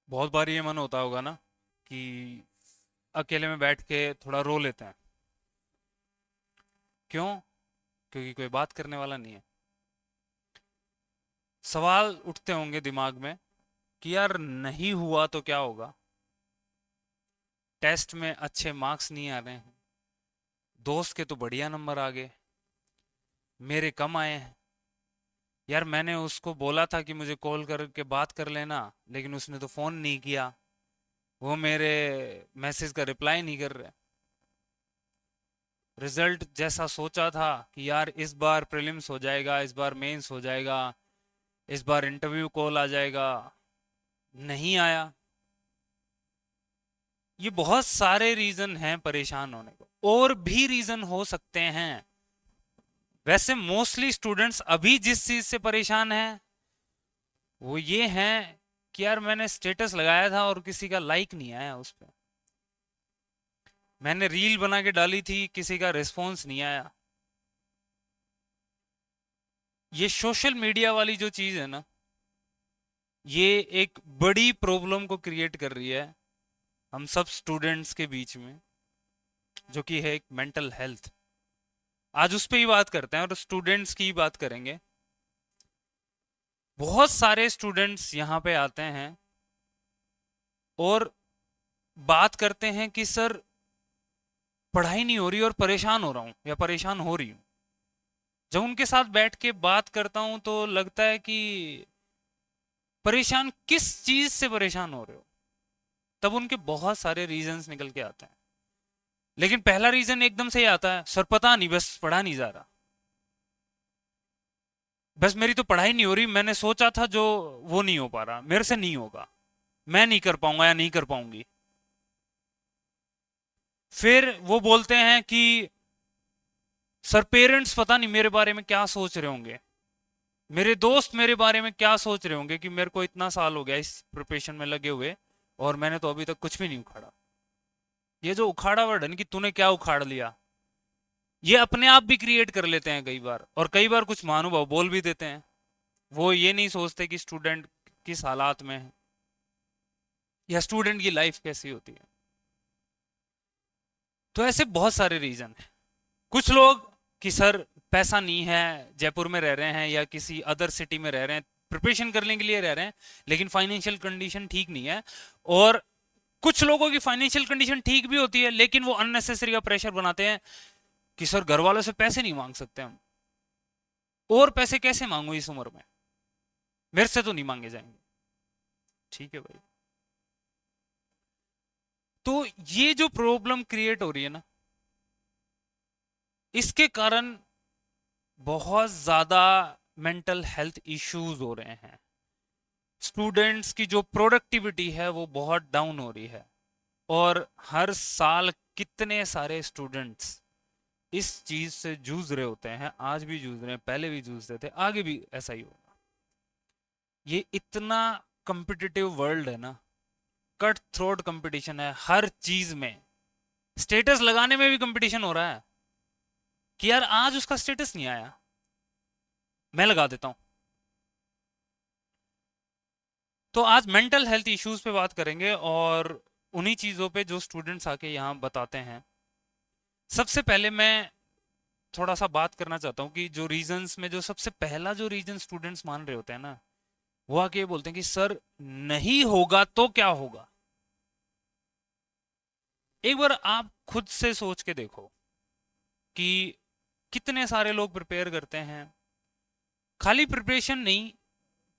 बहुत बार ये मन होता होगा ना कि अकेले में बैठ के थोड़ा रो लेते हैं। क्यों? क्योंकि कोई बात करने वाला नहीं है। सवाल उठते होंगे दिमाग में कि यार नहीं हुआ तो क्या होगा। टेस्ट में अच्छे मार्क्स नहीं आ रहे हैं, दोस्त के तो बढ़िया नंबर आ गए, मेरे कम आए हैं। यार मैंने उसको बोला था कि मुझे कॉल करके बात कर लेना, लेकिन उसने तो फोन नहीं किया। वो मेरे मैसेज का रिप्लाई नहीं कर रहे। रिजल्ट जैसा सोचा था कि यार इस बार प्रीलिम्स हो जाएगा, इस बार मेंस हो जाएगा, इस बार इंटरव्यू कॉल आ जाएगा, नहीं आया। ये बहुत सारे रीजन हैं परेशान होने को, और भी रीजन हो सकते हैं। वैसे मोस्टली स्टूडेंट्स अभी जिस चीज से परेशान हैं वो ये हैं कि यार मैंने स्टेटस लगाया था और किसी का लाइक नहीं आया उस पर। मैंने रील बना के डाली थी, किसी का रिस्पॉन्स नहीं आया। ये सोशल मीडिया वाली जो चीज है ना, ये एक बड़ी प्रॉब्लम को क्रिएट कर रही है हम सब स्टूडेंट्स के बीच में, जो कि है एक मेंटल हेल्थ। आज उस पर ही बात करते हैं और स्टूडेंट्स की ही बात करेंगे। बहुत सारे स्टूडेंट्स यहाँ पे आते हैं और बात करते हैं कि सर पढ़ाई नहीं हो रही और परेशान हो रहा हूँ या परेशान हो रही हूँ। जब उनके साथ बैठ के बात करता हूँ तो लगता है कि परेशान किस चीज से परेशान हो रहे हो। तब उनके बहुत सारे रीजंस निकल के आते हैं, लेकिन पहला रीजन एकदम से ही आता है, सर पता नहीं, बस पढ़ा नहीं जा रहा। बस मेरी तो पढ़ाई नहीं हो रही, मैंने सोचा था जो वो नहीं हो पा रहा, मेरे से नहीं होगा, मैं नहीं कर पाऊंगा या नहीं कर पाऊंगी। फिर वो बोलते हैं कि सर पेरेंट्स पता नहीं मेरे बारे में क्या सोच रहे होंगे, मेरे दोस्त मेरे बारे में क्या सोच रहे होंगे कि मेरे को इतना साल हो गया इस प्रिपरेशन में लगे हुए और मैंने तो अभी तक कुछ भी नहीं उखाड़ा। ये जो उखाड़ा वर्ड है कि तूने क्या उखाड़ लिया, ये अपने आप भी क्रिएट कर लेते हैं कई बार, और कई बार कुछ महानुभाव बोल भी देते हैं। वो ये नहीं सोचते कि स्टूडेंट किस हालात में है या स्टूडेंट की लाइफ कैसी होती है। तो ऐसे बहुत सारे रीजन हैं। कुछ लोग कि सर पैसा नहीं है, जयपुर में रह रहे हैं या किसी अदर सिटी में रह रहे हैं, प्रिपरेशन करने के लिए रह रहे हैं, लेकिन फाइनेंशियल कंडीशन ठीक नहीं है। और कुछ लोगों की फाइनेंशियल कंडीशन ठीक भी होती है, लेकिन वो अननेसेसरी का प्रेशर बनाते हैं कि सर घर वालों से पैसे नहीं मांग सकते हम, और पैसे कैसे मांगू इस उम्र में, मेरे से तो नहीं मांगे जाएंगे। ठीक है भाई। तो ये जो प्रॉब्लम क्रिएट हो रही है ना, इसके कारण बहुत ज्यादा मेंटल हेल्थ इश्यूज हो रहे हैं। स्टूडेंट्स की जो प्रोडक्टिविटी है वो बहुत डाउन हो रही है। और हर साल कितने सारे स्टूडेंट्स इस चीज से जूझ रहे होते हैं, आज भी जूझ रहे हैं, पहले भी जूझ रहे थे, आगे भी ऐसा ही होगा। ये इतना कम्पिटिटिव वर्ल्ड है ना, कट थ्रोट कंपटीशन है हर चीज में। स्टेटस लगाने में भी कंपटीशन हो रहा है कि यार आज उसका स्टेटस नहीं आया, मैं लगा देता हूं। तो आज मेंटल हेल्थ इश्यूज पे बात करेंगे और उन्हीं चीजों पे जो स्टूडेंट्स आके यहाँ बताते हैं। सबसे पहले मैं थोड़ा सा बात करना चाहता हूँ कि जो रीजंस में जो सबसे पहला जो रीजन स्टूडेंट्स मान रहे होते हैं ना, वो आके ये बोलते हैं कि सर नहीं होगा तो क्या होगा। एक बार आप खुद से सोच के देखो कि कितने सारे लोग प्रिपेयर करते हैं। खाली प्रिपरेशन नहीं,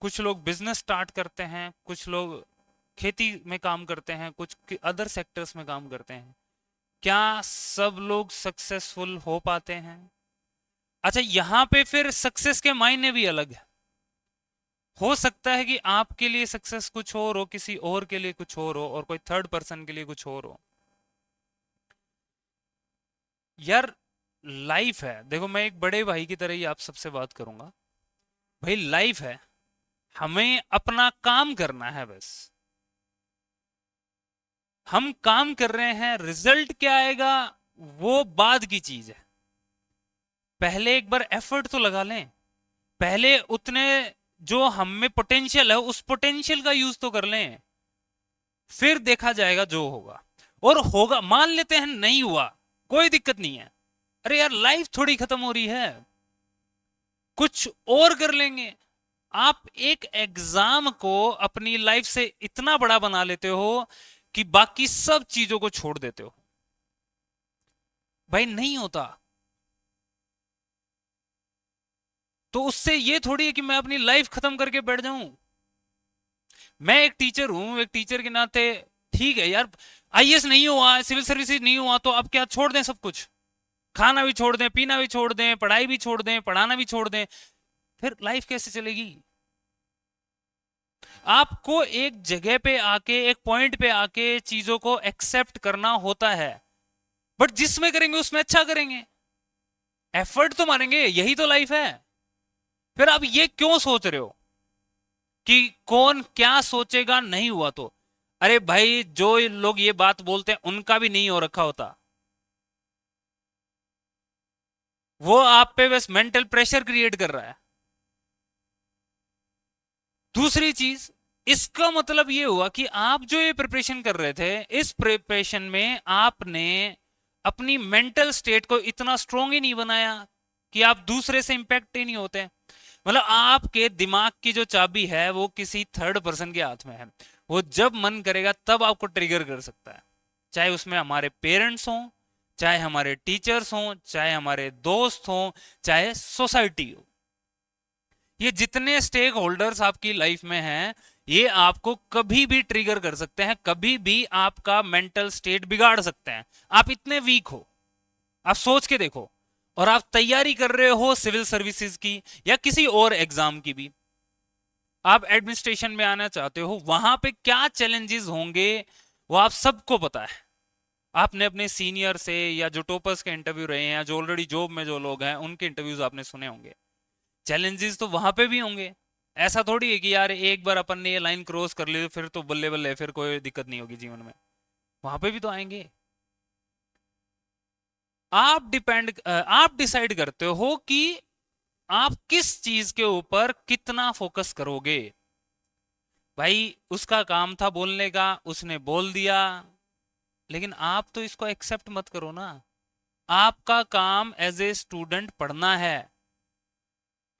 कुछ लोग बिजनेस स्टार्ट करते हैं, कुछ लोग खेती में काम करते हैं, कुछ अदर सेक्टर्स में काम करते हैं। क्या सब लोग सक्सेसफुल हो पाते हैं? अच्छा, यहां पे फिर सक्सेस के मायने भी अलग है। हो सकता है कि आपके लिए सक्सेस कुछ और हो, किसी और के लिए कुछ और हो, और कोई थर्ड पर्सन के लिए कुछ और हो। यार लाइफ है, देखो मैं एक बड़े भाई की तरह ही आप सबसे बात करूंगा। भाई लाइफ है, हमें अपना काम करना है बस। हम काम कर रहे हैं, रिजल्ट क्या आएगा वो बाद की चीज है। पहले एक बार एफर्ट तो लगा लें, पहले उतने जो हम में पोटेंशियल है उस पोटेंशियल का यूज तो कर लें। फिर देखा जाएगा जो होगा। और होगा, मान लेते हैं नहीं हुआ, कोई दिक्कत नहीं है। अरे यार लाइफ थोड़ी खत्म हो रही है, कुछ और कर लेंगे। आप एक एग्जाम को अपनी लाइफ से इतना बड़ा बना लेते हो कि बाकी सब चीजों को छोड़ देते हो। भाई नहीं होता। तो उससे ये थोड़ी है कि मैं अपनी लाइफ खत्म करके बैठ जाऊं। मैं एक टीचर हूं, एक टीचर के नाते ठीक है यार, आईएएस नहीं हुआ, सिविल सर्विसेज नहीं हुआ, तो अब क्या छोड़ दें सब कुछ? खाना भी छोड़ दें, पीना भी छोड़ दें, पढ़ाई भी छोड़ दें, पढ़ाना भी छोड़ दें? फिर लाइफ कैसे चलेगी? आपको एक जगह पे आके, एक पॉइंट पे आके चीजों को एक्सेप्ट करना होता है। बट जिसमें करेंगे उसमें अच्छा करेंगे, एफर्ट तो मारेंगे, यही तो लाइफ है। फिर आप ये क्यों सोच रहे हो कि कौन क्या सोचेगा नहीं हुआ तो? अरे भाई जो लोग ये बात बोलते हैं उनका भी नहीं हो रखा होता, वो आप पे बस मेंटल प्रेशर क्रिएट कर रहा है। दूसरी चीज, इसका मतलब ये हुआ कि आप जो ये प्रिपरेशन कर रहे थे, इस प्रिपरेशन में आपने अपनी मेंटल स्टेट को इतना स्ट्रोंग ही नहीं बनाया कि आप दूसरे से इंपैक्ट ही नहीं होते। मतलब आपके दिमाग की जो चाबी है वो किसी थर्ड पर्सन के हाथ में है। वो जब मन करेगा तब आपको ट्रिगर कर सकता है, चाहे उसमें हमारे पेरेंट्स हों, चाहे हमारे टीचर्स हों, चाहे हमारे दोस्त हों, चाहे सोसाइटी हो। ये जितने स्टेक होल्डर्स आपकी लाइफ में हैं, ये आपको कभी भी ट्रिगर कर सकते हैं, कभी भी आपका मेंटल स्टेट बिगाड़ सकते हैं। आप इतने वीक हो, आप सोच के देखो। और आप तैयारी कर रहे हो सिविल सर्विसेज की या किसी और एग्जाम की भी, आप एडमिनिस्ट्रेशन में आना चाहते हो, वहां पे क्या चैलेंजेस होंगे वो आप सबको पता है। आपने अपने सीनियर से या जो टॉपर्स के इंटरव्यू रहे हैं या जो ऑलरेडी जॉब में जो लोग हैं उनके इंटरव्यूज आपने सुने होंगे। चैलेंजेस तो वहां पे भी होंगे। ऐसा थोड़ी है कि यार एक बार अपन ने ये लाइन क्रॉस कर ली तो फिर तो बल्ले बल्ले, फिर कोई दिक्कत नहीं होगी जीवन में। वहां पे भी तो आएंगे। आप डिसाइड करते हो कि आप किस चीज के ऊपर कितना फोकस करोगे। भाई उसका काम था बोलने का, उसने बोल दिया, लेकिन आप तो इसको एक्सेप्ट मत करो ना। आपका काम एज ए स्टूडेंट पढ़ना है।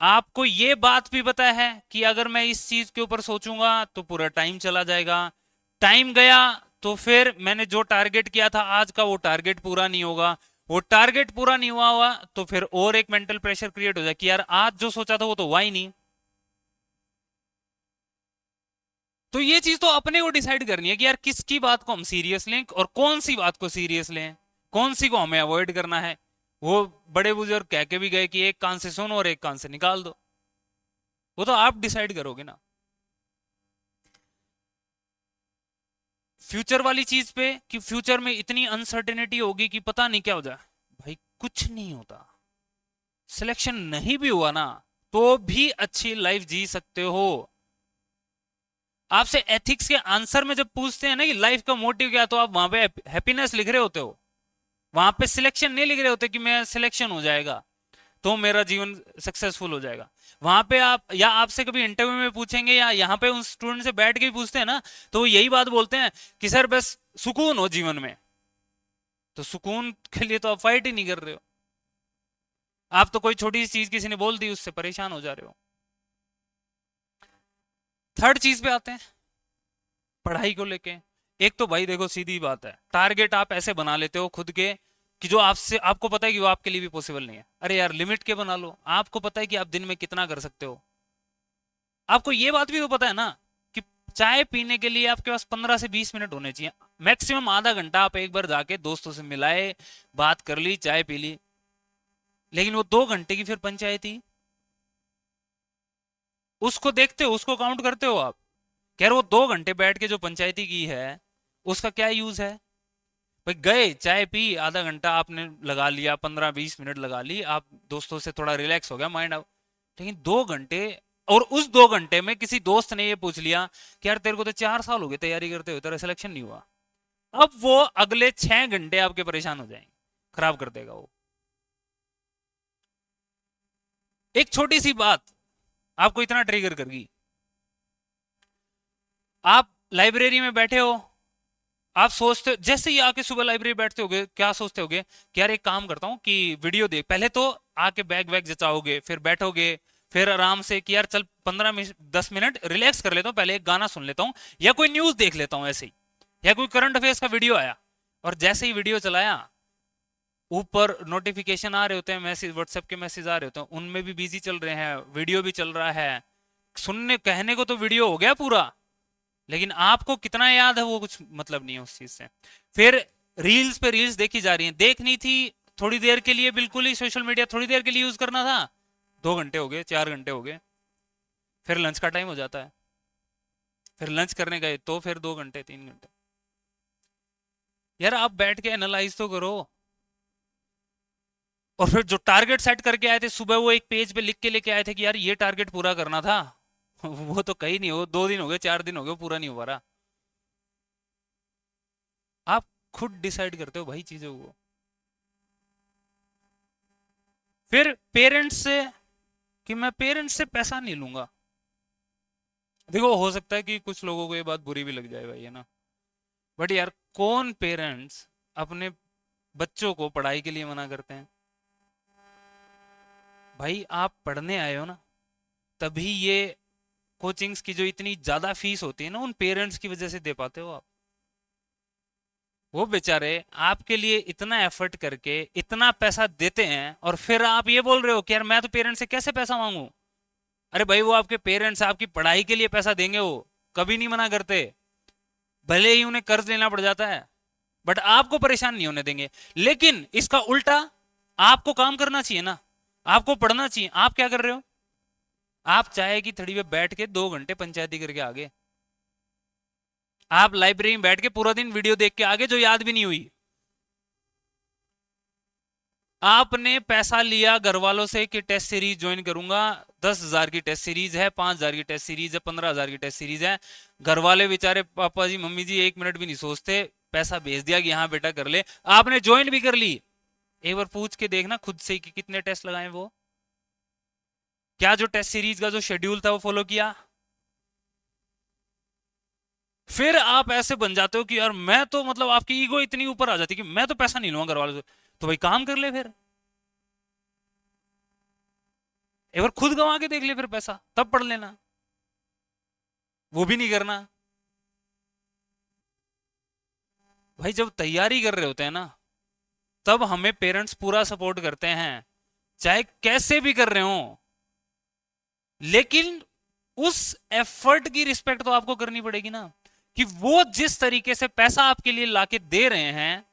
आपको ये बात भी पता है कि अगर मैं इस चीज के ऊपर सोचूंगा तो पूरा टाइम चला जाएगा, टाइम गया तो फिर मैंने जो टारगेट किया था आज का वो टारगेट पूरा नहीं होगा, वो टारगेट पूरा नहीं हुआ तो फिर और एक मेंटल प्रेशर क्रिएट हो जाए कि यार आज जो सोचा था वो तो हुआ ही नहीं। तो ये चीज तो अपने को डिसाइड करनी है कि यार किसकी बात को हम सीरियस लें और कौन सी बात को सीरियस लें, कौन सी को हमें अवॉइड करना है। वो बड़े बुजुर्ग कह के भी गए कि एक कान से सुनो और एक कान से निकाल दो। वो तो आप डिसाइड करोगे ना। फ्यूचर वाली चीज पे कि फ्यूचर में इतनी अनसर्टेनिटी होगी कि पता नहीं क्या हो जाए। भाई कुछ नहीं होता। सिलेक्शन नहीं भी हुआ ना तो भी अच्छी लाइफ जी सकते हो। आपसे एथिक्स के आंसर में जब पूछते हैं ना कि लाइफ का मोटिव क्या, तो आप वहां पे हैप्पीनेस लिख रहे होते हो, वहां पे सिलेक्शन नहीं लिख रहे होते कि मैं सिलेक्शन हो जाएगा तो मेरा जीवन सक्सेसफुल हो जाएगा। वहां पे आप, या आपसे कभी इंटरव्यू में पूछेंगे या यहाँ पे उन स्टूडेंट से बैठ के भी पूछते हैं ना, तो वो यही बात बोलते हैं कि सर बस सुकून हो जीवन में। तो सुकून के लिए तो आप फाइट ही नहीं कर रहे हो। आप तो कोई छोटी सी चीज किसी ने बोल दी उससे परेशान हो जा रहे हो। थर्ड चीज पे आते हैं, पढ़ाई को लेके। एक तो भाई देखो सीधी बात है, टारगेट आप ऐसे बना लेते हो खुद के कि जो आपसे, आपको पता है कि वो आपके लिए भी पॉसिबल नहीं है। अरे यार लिमिट के बना लो, आपको पता है कि आप दिन में कितना कर सकते हो। आपको ये बात भी तो पता है ना कि चाय पीने के लिए आपके पास 15 से 20 मिनट होने चाहिए, मैक्सिमम आधा घंटा। आप एक बार जाके दोस्तों से मिलाए, बात कर ली, चाय पी ली, लेकिन वो 2 घंटे की फिर पंचायती, उसको देखते हो, उसको काउंट करते हो आप? कह रहे वो 2 घंटे बैठ के जो पंचायती की है उसका क्या यूज है? भाई गए, चाय पी, आधा घंटा आपने लगा लिया, 15-20 मिनट लगा ली, आप दोस्तों से थोड़ा रिलैक्स हो गया माइंड। लेकिन 2 घंटे, और उस 2 घंटे में किसी दोस्त ने ये पूछ लिया कि यार तेरे को तो 4 साल हो गए तैयारी करते हुए, तेरा सिलेक्शन नहीं हुआ। अब वो अगले 6 घंटे आपके परेशान हो जाएंगे, खराब कर देगा वो। एक छोटी सी बात आपको इतना ट्रिगर करेगी। आप लाइब्रेरी में बैठे हो, आप सोचते जैसे ही आके सुबह लाइब्रेरी बैठते होगे, क्या सोचते होगे कि यार एक काम करता हूँ कि वीडियो देख, पहले तो आके बैग वैग जचाओगे, फिर बैठोगे, फिर आराम से कि यार चल 15 मिनट 10 मिनट रिलैक्स कर लेता हूँ, पहले एक गाना सुन लेता हूँ या कोई न्यूज देख लेता हूँ ऐसे ही, या कोई करंट अफेयर्स का वीडियो आया, और जैसे ही वीडियो चलाया ऊपर नोटिफिकेशन आ रहे होते हैं, मैसेज व्हाट्सएप के मैसेज आ रहे होते हैं, उनमें भी बिजी चल रहे हैं, वीडियो भी चल रहा है, सुनने कहने को तो वीडियो हो गया पूरा, लेकिन आपको कितना याद है वो कुछ मतलब नहीं है उस चीज से। फिर रील्स पे रील्स देखी जा रही हैं, देखनी थी थोड़ी देर के लिए, बिल्कुल ही सोशल मीडिया थोड़ी देर के लिए यूज करना था, 2 घंटे हो गए, 4 घंटे हो गए, फिर लंच का टाइम हो जाता है, फिर लंच करने गए तो फिर 2 घंटे 3 घंटे। यार आप बैठ के एनालाइज तो करो। और फिर जो टारगेट सेट करके आए थे सुबह, वो एक पेज पे लिख के लेके आए थे कि यार ये टारगेट पूरा करना था, वो तो कहीं नहीं हो, 2 दिन हो गए 4 दिन हो गए, पूरा नहीं हो पा रहा। आप खुद डिसाइड करते हो भाई चीजों को। फिर पेरेंट्स से, कि मैं पेरेंट्स से पैसा नहीं लूंगा। देखो हो सकता है कि कुछ लोगों को ये बात बुरी भी लग जाए भाई, है ना, बट यार कौन पेरेंट्स अपने बच्चों को पढ़ाई के लिए मना करते हैं? भाई आप पढ़ने आए हो ना, तभी ये कोचिंग्स की जो इतनी ज्यादा फीस होती है ना, उन पेरेंट्स की वजह से दे पाते हो आप। वो बेचारे आपके लिए इतना एफर्ट करके इतना पैसा देते हैं, और फिर आप ये बोल रहे हो कि यार मैं तो पेरेंट्स से कैसे पैसा मांगू। अरे भाई वो आपके पेरेंट्स आपकी पढ़ाई के लिए पैसा देंगे, वो कभी नहीं मना करते, भले ही उन्हें कर्ज लेना पड़ जाता है, बट आपको परेशान नहीं होने देंगे। लेकिन इसका उल्टा आपको काम करना चाहिए ना, आपको पढ़ना चाहिए। आप क्या कर रहे हो? आप चाय की थड़ी पे बैठ के 2 घंटे पंचायती करके आगे, आप लाइब्रेरी में बैठ के पूरा दिन वीडियो देख के आगे जो याद भी नहीं हुई। आपने पैसा लिया घर वालों से कि टेस्ट सीरीज ज्वाइन करूंगा, 10,000 की टेस्ट सीरीज है, 5,000 की टेस्ट सीरीज है, 15,000 की टेस्ट सीरीज है। घर वाले बेचारे पापा जी मम्मी जी 1 मिनट भी नहीं सोचते, पैसा भेज दिया कि हाँ बेटा कर ले। आपने ज्वाइन भी कर ली, एक बार पूछ के देखना खुद से कि कितने टेस्ट लगाए वो, क्या जो टेस्ट सीरीज का जो शेड्यूल था वो फॉलो किया? फिर आप ऐसे बन जाते हो कि यार मैं तो मतलब आपकी ईगो इतनी ऊपर आ जाती है कि मैं तो पैसा नहीं लूंगा घर वालों से। तो भाई काम कर ले फिर, एक बार खुद गंवा के देख ले फिर पैसा, तब पढ़ लेना। वो भी नहीं करना। भाई जब तैयारी कर रहे होते हैं ना, तब हमें पेरेंट्स पूरा सपोर्ट करते हैं, चाहे कैसे भी कर रहे हो, लेकिन उस एफर्ट की रिस्पेक्ट तो आपको करनी पड़ेगी ना, कि वो जिस तरीके से पैसा आपके लिए लाके दे रहे हैं,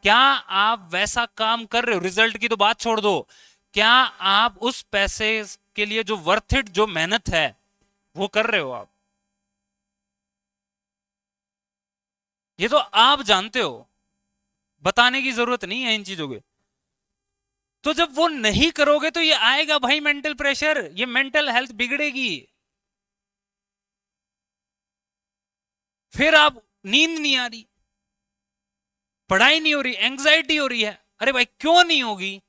क्या आप वैसा काम कर रहे हो? रिजल्ट की तो बात छोड़ दो, क्या आप उस पैसे के लिए जो वर्थ इट जो मेहनत है वो कर रहे हो आप? ये तो आप जानते हो, बताने की जरूरत नहीं है इन चीजों के। तो जब वो नहीं करोगे तो ये आएगा भाई मेंटल प्रेशर, ये मेंटल हेल्थ बिगड़ेगी, फिर आप नींद नहीं आ रही, पढ़ाई नहीं हो रही, एंग्जाइटी हो रही है। अरे भाई क्यों नहीं होगी?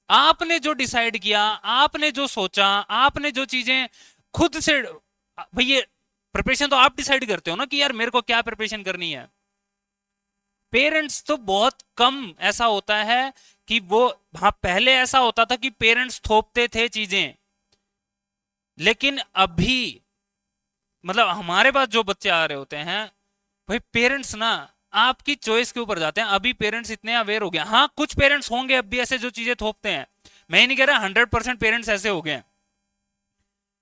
आपने जो डिसाइड किया, आपने जो सोचा, आपने जो चीजें खुद से, भाई ये प्रिपरेशन तो आप डिसाइड करते हो ना कि यार मेरे को क्या प्रिपरेशन करनी है। पेरेंट्स तो बहुत कम ऐसा होता है कि वो, हाँ पहले ऐसा होता था कि पेरेंट्स थोपते थे चीजें, लेकिन अभी मतलब हमारे पास जो बच्चे आ रहे होते हैं, भाई पेरेंट्स ना आपकी चॉइस के ऊपर जाते हैं। अभी पेरेंट्स इतने अवेयर हो गए, हाँ कुछ पेरेंट्स होंगे अब भी ऐसे जो चीजें थोपते हैं, मैं ही नहीं कह रहा 100% पेरेंट्स ऐसे हो गए,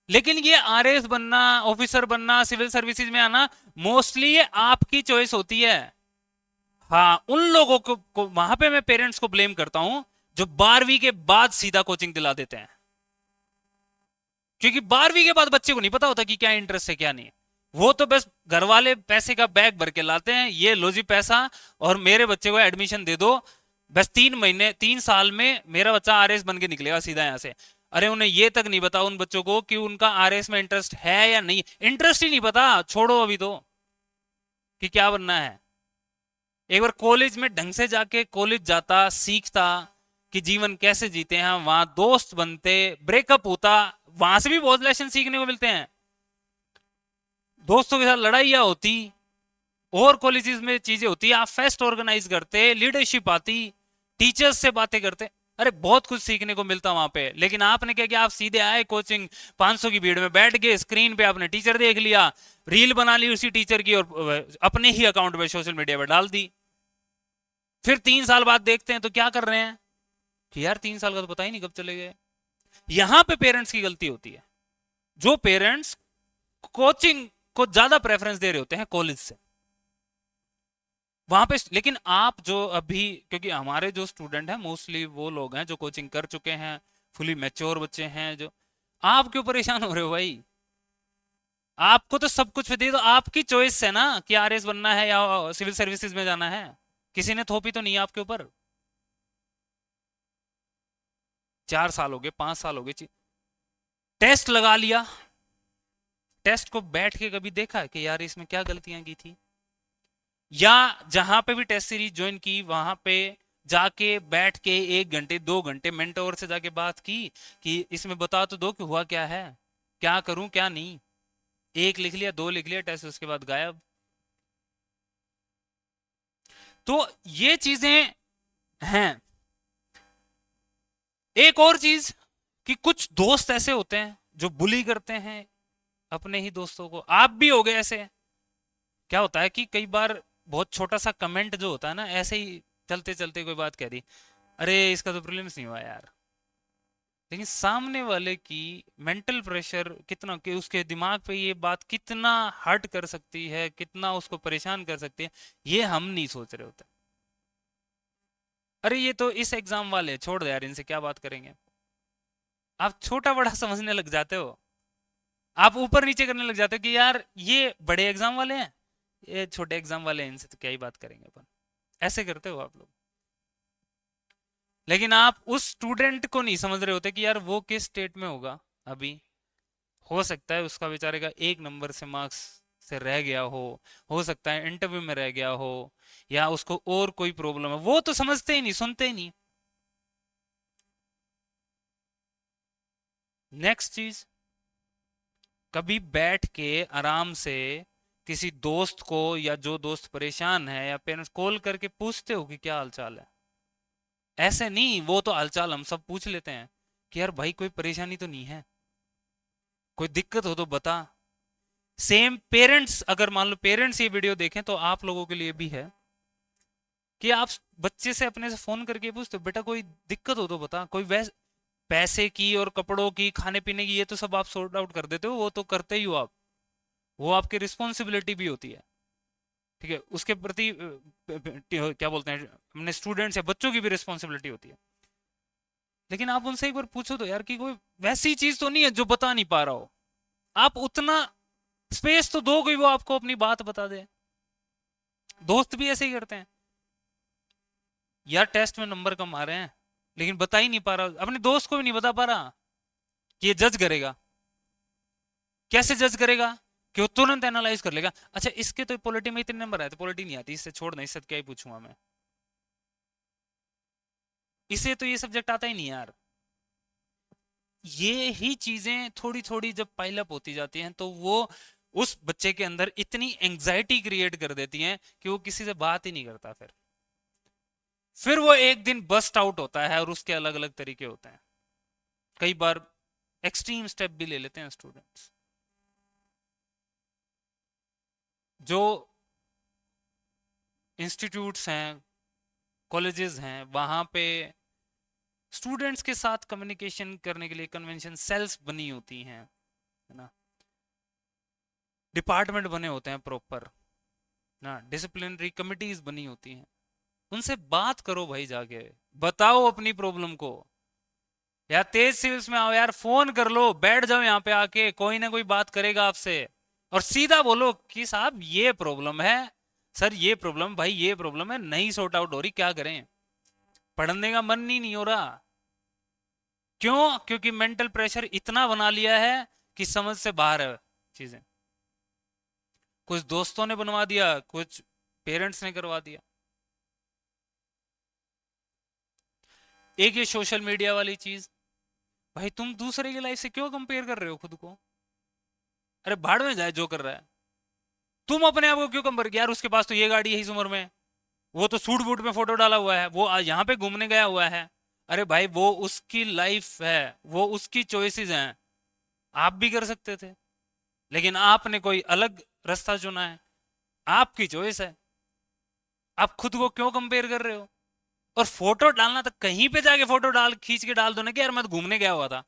लेकिन ये आरएस बनना, ऑफिसर बनना, सिविल सर्विसेज में आना, मोस्टली ये आपकी चॉइस होती है। हाँ उन लोगों को वहां पे मैं पेरेंट्स को ब्लेम करता हूं जो 12वीं के बाद सीधा कोचिंग दिला देते हैं, क्योंकि 12वीं के बाद बच्चे को नहीं पता होता कि क्या इंटरेस्ट है क्या नहीं। वो तो बस घर वाले पैसे का बैग भर के लाते हैं, ये लो जी पैसा और मेरे बच्चे को एडमिशन दे दो, बस 3 महीने 3 साल में मेरा बच्चा आरएस बन के निकलेगा सीधा यहां से। अरे उन्हें ये तक नहीं पता उन बच्चों को कि उनका आरएस में इंटरेस्ट है या नहीं, इंटरेस्ट ही नहीं पता, छोड़ो अभी तो कि क्या बनना है। एक बार कॉलेज में ढंग से जाके कॉलेज जाता, सीखता कि जीवन कैसे जीते हैं, वहां दोस्त बनते, ब्रेकअप होता, वहां से भी बहुत लेसन सीखने को मिलते हैं। दोस्तों के साथ लड़ाइयाँ होती, और कॉलेजेस में चीजें होती है, आप फेस्ट ऑर्गेनाइज करते, लीडरशिप आती, टीचर्स से बातें करते, अरे बहुत कुछ सीखने को मिलता वहां पे। लेकिन आपने क्या किया, आप सीधे आए कोचिंग, 500 की भीड़ में बैठ गए, स्क्रीन पे आपने टीचर देख लिया, रील बना ली उसी टीचर की और अपने ही अकाउंट पे सोशल मीडिया पे डाल दी। फिर 3 साल बाद देखते हैं तो क्या कर रहे हैं कि यार 3 साल का तो पता ही नहीं कब चले गए। यहां पे पेरेंट्स की गलती होती है, जो पेरेंट्स कोचिंग को ज्यादा प्रेफरेंस दे रहे होते हैं कॉलेज से, वहां पे। लेकिन आप जो अभी, क्योंकि हमारे जो स्टूडेंट हैं मोस्टली वो लोग हैं जो कोचिंग कर चुके हैं, फुली मैच्योर बच्चे हैं, जो आप क्यों परेशान हो रहे हो भाई? आपको तो सब कुछ दे दो, आपकी चॉइस है ना कि आरएस बनना है या सिविल सर्विसेज में जाना है, किसी ने थोपी तो नहीं है आपके ऊपर। 4 साल हो गए, 5 साल हो गए, टेस्ट लगा लिया, टेस्ट को बैठ के कभी देखा कि यार इसमें क्या गलतियां की थी? या जहां पे भी टेस्ट सीरीज ज्वाइन की वहां पे जाके बैठ के 1 घंटे 2 घंटे मेंटोर से जाके बात की कि इसमें बता तो दो कि हुआ क्या है, क्या करूं क्या नहीं? एक लिख लिया, 2 लिख लिया टेस्ट, उसके बाद गायब। तो ये चीजें हैं। एक और चीज कि कुछ दोस्त ऐसे होते हैं जो बुली करते हैं अपने ही दोस्तों को, आप भी हो गए ऐसे। क्या होता है कि कई बार बहुत छोटा सा कमेंट जो होता है ना, ऐसे ही चलते चलते कोई बात कह दी, अरे इसका तो प्रीलिम्स नहीं हुआ यार, लेकिन सामने वाले की मेंटल प्रेशर कितना, कि उसके दिमाग पे ये बात कितना हर्ट कर सकती है, कितना उसको परेशान कर सकती है, ये हम नहीं सोच रहे होते। अरे ये तो इस एग्जाम वाले, छोड़ दे यार, इनसे क्या बात करेंगे। आप छोटा बड़ा समझने लग जाते हो, आप ऊपर नीचे करने लग जाते हो कि यार ये बड़े एग्जाम वाले हैं, ये छोटे एग्जाम वाले हैं, इनसे तो क्या ही बात करेंगे अपन, ऐसे करते हो आप लोग। लेकिन आप उस स्टूडेंट को नहीं समझ रहे होते कि यार वो किस स्टेट में होगा अभी। हो सकता है उसका बेचारे का 1 नंबर से मार्क्स से रह गया हो सकता है इंटरव्यू में रह गया हो, या उसको और कोई प्रॉब्लम है, वो तो समझते ही नहीं, सुनते ही नहीं। नेक्स्ट चीज, कभी बैठ के आराम से किसी दोस्त को, या जो दोस्त परेशान है या पेरेंट्स, कॉल करके पूछते हो कि क्या हालचाल है? ऐसे नहीं, वो तो हालचाल हम सब पूछ लेते हैं कि यार भाई कोई परेशानी तो नहीं है, कोई दिक्कत हो तो बता। सेम पेरेंट्स, अगर मान लो पेरेंट्स ये वीडियो देखें तो आप लोगों के लिए भी है कि आप बच्चे से अपने से फोन करके पूछते हो, बेटा कोई दिक्कत हो तो बता। कोई वैसे पैसे की और कपड़ों की, खाने पीने की, ये तो सब आप सॉर्ट आउट कर देते हो, वो तो करते ही हो आप, वो आपकी रिस्पॉन्सिबिलिटी भी होती है, ठीक है, उसके प्रति क्या बोलते हैं, अपने स्टूडेंट्स या बच्चों की भी रिस्पॉन्सिबिलिटी होती है। लेकिन आप उनसे एक बार पूछो तो यार कि कोई वैसी चीज तो नहीं है जो बता नहीं पा रहा हो, आप उतना स्पेस तो दो, कोई वो आपको अपनी बात बता दे। दोस्त भी ऐसे ही करते हैं, यार टेस्ट में नंबर कम आ रहे हैं लेकिन बता ही नहीं पा रहा, अपने दोस्त को भी नहीं बता पा रहा, कि ये जज करेगा। कैसे जज करेगा? कि वो तुरंत एनालाइज कर लेगा, अच्छा इसके तो पॉलिटी में इतने नंबर आए, तो पॉलिटी नहीं आती, इससे छोड़, नहीं इससे क्या ही पूछूंगा मैं, इसे तो ये सब्जेक्ट आता ही नहीं यार। ये ही चीजें थोड़ी थोड़ी जब पाइलअप होती जाती हैं तो वो उस बच्चे के अंदर इतनी एंग्जाइटी क्रिएट कर देती हैं कि वो किसी से बात ही नहीं करता। फिर वो एक दिन बस्ट आउट होता है, और उसके अलग अलग तरीके होते हैं, कई बार एक्सट्रीम स्टेप भी ले लेते हैं स्टूडेंट्स। जो इंस्टीट्यूट्स हैं, कॉलेजेस हैं, वहां पे स्टूडेंट्स के साथ कम्युनिकेशन करने के लिए कन्वेंशन सेल्स बनी होती हैं, है ना, डिपार्टमेंट बने होते हैं प्रॉपर ना, डिसिप्लिनरी कमिटीज बनी होती हैं, उनसे बात करो भाई, जाके बताओ अपनी प्रॉब्लम को। या तेज सिविल्स में आओ यार, फोन कर लो, बैठ जाओ यहाँ पे आके, कोई ना कोई बात करेगा आपसे, और सीधा बोलो कि साहब ये प्रॉब्लम है, सर ये प्रॉब्लम, भाई ये प्रॉब्लम है, नहीं सॉर्ट आउट हो रही, क्या करें? पढ़ने का मन ही नहीं हो रहा। क्यों? क्योंकि मेंटल प्रेशर इतना बना लिया है कि समझ से बाहर है चीजें। कुछ दोस्तों ने बनवा दिया, कुछ पेरेंट्स ने करवा दिया। एक ये सोशल मीडिया वाली चीज, भाई तुम दूसरे की लाइफ से क्यों कंपेयर कर रहे हो खुद को? अरे भाड़ में जाए जो कर रहा है, तुम अपने आप को क्यों कंपेयर किया, यार उसके पास तो ये गाड़ी है इस उम्र में, वो तो सूट बूट में फोटो डाला हुआ है, वो आज यहाँ पे घूमने गया हुआ है। अरे भाई वो उसकी लाइफ है, वो उसकी चॉइसेस हैं, आप भी कर सकते थे, लेकिन आपने कोई अलग रास्ता चुना है, आपकी चॉइस है। आप खुद को क्यों कंपेयर कर रहे हो? और फोटो डालना तो कहीं पे जाके फोटो डाल खींच के डाल दो ना कि यार मैं तो घूमने गया हुआ था,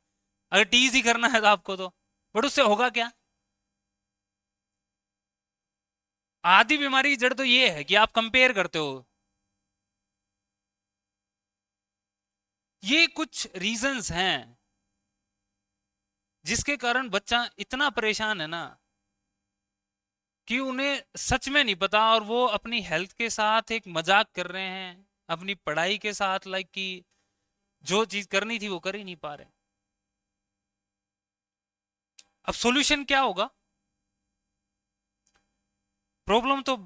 अगर टीज ही करना है तो आपको तो, बट उससे होगा क्या? आधी बीमारी की जड़ तो ये है कि आप कंपेयर करते हो। ये कुछ रीजंस हैं जिसके कारण बच्चा इतना परेशान है ना कि उन्हें सच में नहीं पता, और वो अपनी हेल्थ के साथ एक मजाक कर रहे हैं, अपनी पढ़ाई के साथ, लाइक कि जो चीज करनी थी वो कर ही नहीं पा रहे। अब सॉल्यूशन क्या होगा? प्रॉब्लम तो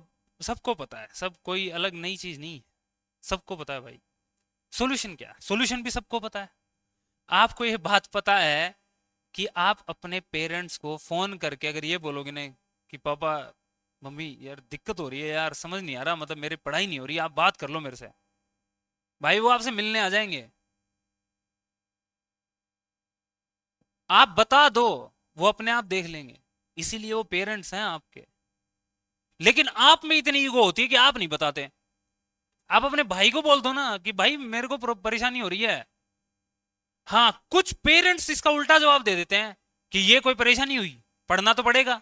सबको पता है, सब कोई अलग नई चीज नहीं है, सबको पता है भाई। सॉल्यूशन क्या है? सॉल्यूशन भी सबको पता है। आपको ये बात पता है कि आप अपने पेरेंट्स को फोन करके अगर ये बोलोगे ना कि पापा मम्मी यार दिक्कत हो रही है यार, समझ नहीं आ रहा, मतलब मेरी पढ़ाई नहीं हो रही, आप बात कर लो मेरे से, भाई वो आपसे मिलने आ जाएंगे। आप बता दो, वो अपने आप देख लेंगे, इसीलिए वो पेरेंट्स हैं आपके। लेकिन आप में इतनी ईगो होती है कि आप नहीं बताते। आप अपने भाई को बोल दो ना कि भाई मेरे को परेशानी हो रही है। हाँ, कुछ पेरेंट्स इसका उल्टा जवाब दे देते हैं कि ये कोई परेशानी हुई, पढ़ना तो पड़ेगा।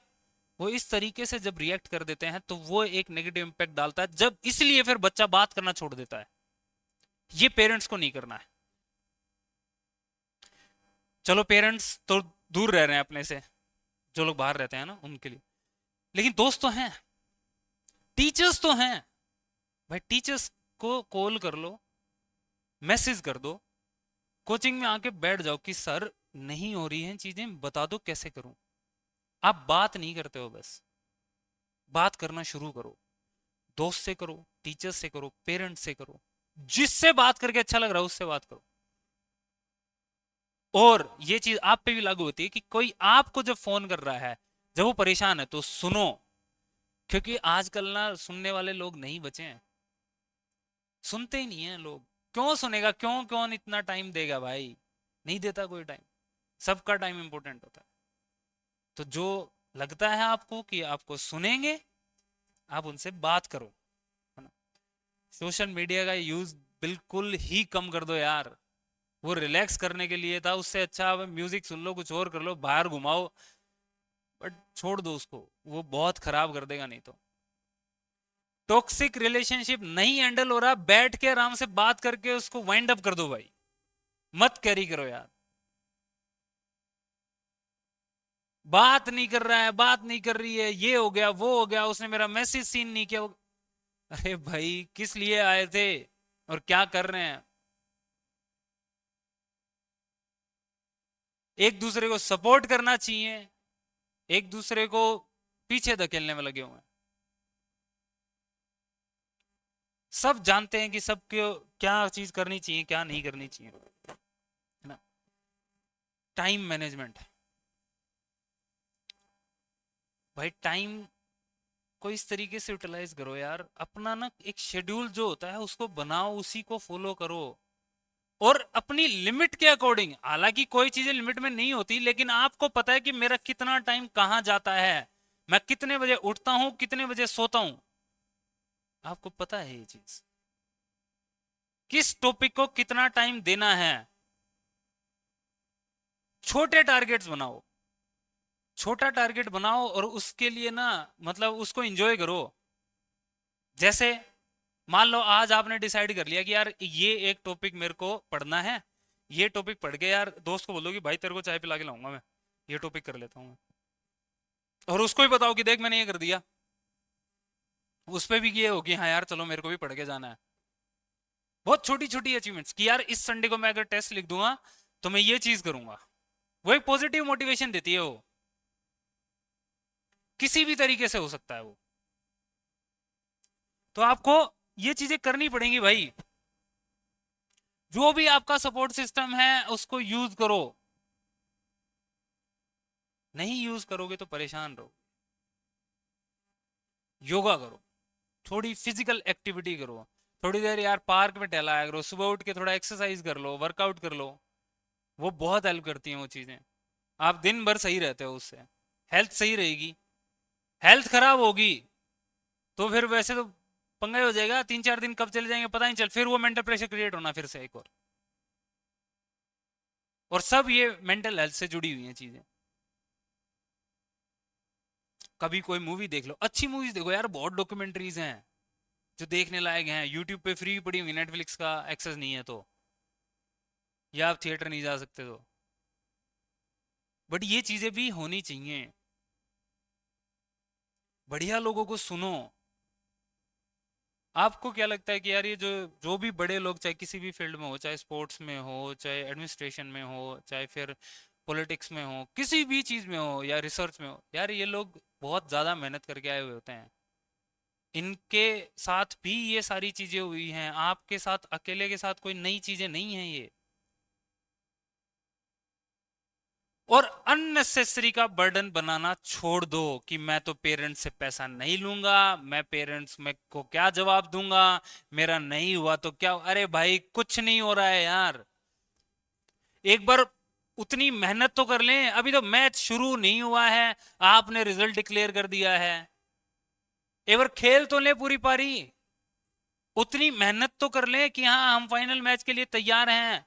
वो इस तरीके से जब रिएक्ट कर देते हैं तो वो एक नेगेटिव इंपैक्ट डालता है, जब इसलिए फिर बच्चा बात करना छोड़ देता है। ये पेरेंट्स को नहीं करना है। चलो पेरेंट्स तो दूर रह रहे हैं अपने से, जो लोग बाहर रहते हैं ना उनके लिए, लेकिन दोस्त तो हैं, टीचर्स तो हैं। भाई टीचर्स को कॉल कर लो, मैसेज कर दो, कोचिंग में आके बैठ जाओ कि सर नहीं हो रही हैं चीजें, बता दो कैसे करूं। आप बात नहीं करते हो, बस बात करना शुरू करो। दोस्त से करो, टीचर्स से करो, पेरेंट्स से करो, जिससे बात करके अच्छा लग रहा है उससे बात करो। और ये चीज आप पे भी लागू होती है कि कोई आपको जब फोन कर रहा है, जब वो परेशान है तो सुनो, क्योंकि आजकल ना सुनने वाले लोग नहीं बचे हैं, सुनते ही नहीं है लोग। क्यों सुनेगा, क्यों कौन इतना टाइम देगा भाई, नहीं देता कोई टाइम, सबका टाइम इंपॉर्टेंट होता है। तो जो लगता है आपको कि आपको सुनेंगे, आप उनसे बात करो, है ना। सोशल मीडिया का यूज बिल्कुल ही कम कर दो यार, वो रिलैक्स करने के लिए था, उससे अच्छा आप म्यूजिक सुन लो, कुछ और कर लो, बाहर घुमाओ, बट छोड़ दो उसको, वो बहुत खराब कर देगा नहीं तो। टॉक्सिक रिलेशनशिप नहीं हैंडल हो रहा, बैठ के आराम से बात करके उसको वाइंड अप कर दो भाई, मत कैरी करो यार। बात नहीं कर रहा है, बात नहीं कर रही है, ये हो गया वो हो गया, उसने मेरा मैसेज सीन नहीं किया, अरे भाई किस लिए आए थे और क्या कर रहे हैं? एक दूसरे को सपोर्ट करना चाहिए, एक दूसरे को पीछे धकेलने में लगे हुए हैं। सब जानते हैं कि सबको क्या चीज करनी चाहिए क्या नहीं करनी चाहिए, है ना। टाइम मैनेजमेंट, भाई टाइम को इस तरीके से यूटिलाइज करो यार, अपना ना एक शेड्यूल जो होता है उसको बनाओ, उसी को फॉलो करो, और अपनी लिमिट के अकॉर्डिंग। हालांकि कोई चीजें लिमिट में नहीं होती, लेकिन आपको पता है कि मेरा कितना टाइम कहाँ जाता है, मैं कितने बजे उठता हूं, कितने बजे सोता हूं, आपको पता है ये चीज, किस टॉपिक को कितना टाइम देना है। छोटे टारगेट्स बनाओ, छोटा टारगेट बनाओ, और उसके लिए ना मतलब उसको एंजॉय करो। जैसे मान लो आज आपने डिसाइड कर लिया कि यार ये एक टॉपिक मेरे को पढ़ना है, ये टॉपिक पढ़ के यार दोस्त को बोलो कि भाई तेरे को चाय पिला के लाऊंगा मैं, ये टॉपिक कर लेता हूँ मैं। और उसको भी बताओ कि देख मैंने ये कर दिया, उस पर भी ये हो कि हाँ यार चलो मेरे को भी पढ़ के जाना है। बहुत छोटी छोटी अचीवमेंट्स कि यार इस संडे को मैं अगर टेस्ट लिख दूंगा तो मैं ये चीज करूंगा, वो एक पॉजिटिव मोटिवेशन देती है। वो किसी भी तरीके से हो सकता है वो, तो आपको ये चीजें करनी पड़ेंगी भाई। जो भी आपका सपोर्ट सिस्टम है उसको यूज करो, नहीं यूज करोगे तो परेशान रहो। योगा करो, थोड़ी फिजिकल एक्टिविटी करो, थोड़ी देर यार पार्क में टहलाया करो, सुबह उठ के थोड़ा एक्सरसाइज कर लो, वर्कआउट कर लो। वो बहुत हेल्प करती हैं वो चीज़ें। आप दिन भर सही रहते हो उससे, हेल्थ सही रहेगी। हेल्थ खराब होगी तो फिर वैसे तो पंगा ही हो जाएगा, 3-4 दिन कब चले जाएंगे पता नहीं चल, फिर वो मेंटल प्रेशर क्रिएट होना फिर से एक और सब ये मेंटल हेल्थ से जुड़ी हुई हैं चीजें। कभी कोई मूवी देख लो, अच्छी मूवीज देखो यार, बहुत डॉक्यूमेंट्रीज हैं जो देखने लायक हैं, यूट्यूब पे फ्री पड़ी हुई, नेटफ्लिक्स का एक्सेस नहीं है तो, या आप थिएटर नहीं जा सकते तो, बट ये चीजें भी होनी चाहिए। बढ़िया लोगों को सुनो। आपको क्या लगता है कि यार ये जो जो भी बड़े लोग, चाहे किसी भी फील्ड में हो, चाहे स्पोर्ट्स में हो, चाहे एडमिनिस्ट्रेशन में हो, चाहे फिर पॉलिटिक्स में हो, किसी भी चीज में हो या रिसर्च में हो, यार ये लोग बहुत ज्यादा मेहनत करके आए हुए होते हैं। इनके साथ भी ये सारी चीजें हुई हैं, आपके साथ अकेले के साथ कोई नई चीजें नहीं है ये। और अननेसेसरी का बर्डन बनाना छोड़ दो कि मैं तो पेरेंट्स से पैसा नहीं लूंगा, मैं पेरेंट्स में को क्या जवाब दूंगा, मेरा नहीं हुआ तो क्या। अरे भाई कुछ नहीं हो रहा है यार, एक बार उतनी मेहनत तो कर लें, अभी तो मैच शुरू नहीं हुआ है, आपने रिजल्ट डिक्लेयर कर दिया है, एक बार खेल तो ले पूरी पारी, उतनी मेहनत तो कर लें कि हाँ हम फाइनल मैच के लिए तैयार हैं।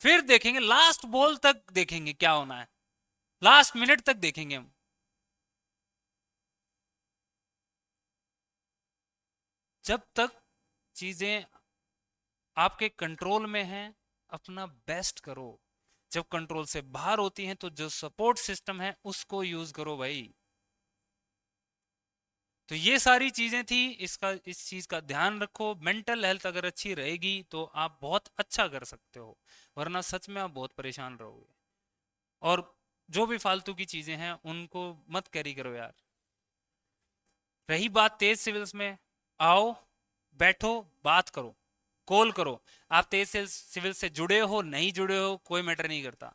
फिर देखेंगे, लास्ट बॉल तक देखेंगे क्या होना है, लास्ट मिनट तक देखेंगे हम। जब तक चीजें आपके कंट्रोल में हैं, अपना बेस्ट करो। जब कंट्रोल से बाहर होती हैं तो जो सपोर्ट सिस्टम है उसको यूज करो भाई। तो ये सारी चीजें थी, इसका इस चीज का ध्यान रखो। मेंटल हेल्थ अगर अच्छी रहेगी तो आप बहुत अच्छा कर सकते हो, वरना सच में आप बहुत परेशान रहोगे। और जो भी फालतू की चीजें हैं उनको मत कैरी करो यार। रही बात तेज सिविल्स में, आओ बैठो बात करो, कॉल करो। आप तेज सिविल से जुड़े हो नहीं जुड़े हो कोई मैटर नहीं करता,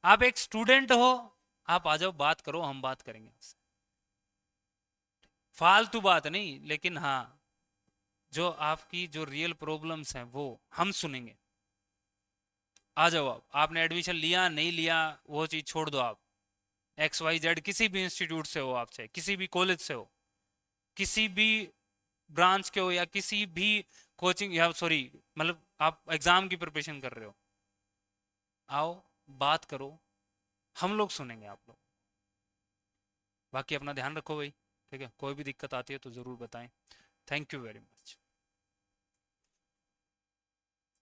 आप एक स्टूडेंट हो, आप आ जाओ बात करो, हम बात करेंगे आपसे। फालतू बात नहीं, लेकिन हाँ जो आपकी जो रियल प्रॉब्लम्स हैं वो हम सुनेंगे। आ जाओ, आप आपने एडमिशन लिया नहीं लिया वो चीज़ छोड़ दो। आप XYZ किसी भी इंस्टीट्यूट से हो, आप चाहे किसी भी कॉलेज से हो, किसी भी ब्रांच के हो, या किसी भी कोचिंग या सॉरी मतलब आप एग्जाम की प्रिपरेशन कर रहे हो, आओ बात करो, हम लोग सुनेंगे आप लोग। बाकी अपना ध्यान रखो भाई, ठीक है, कोई भी दिक्कत आती है तो ज़रूर बताएं। Thank you very much.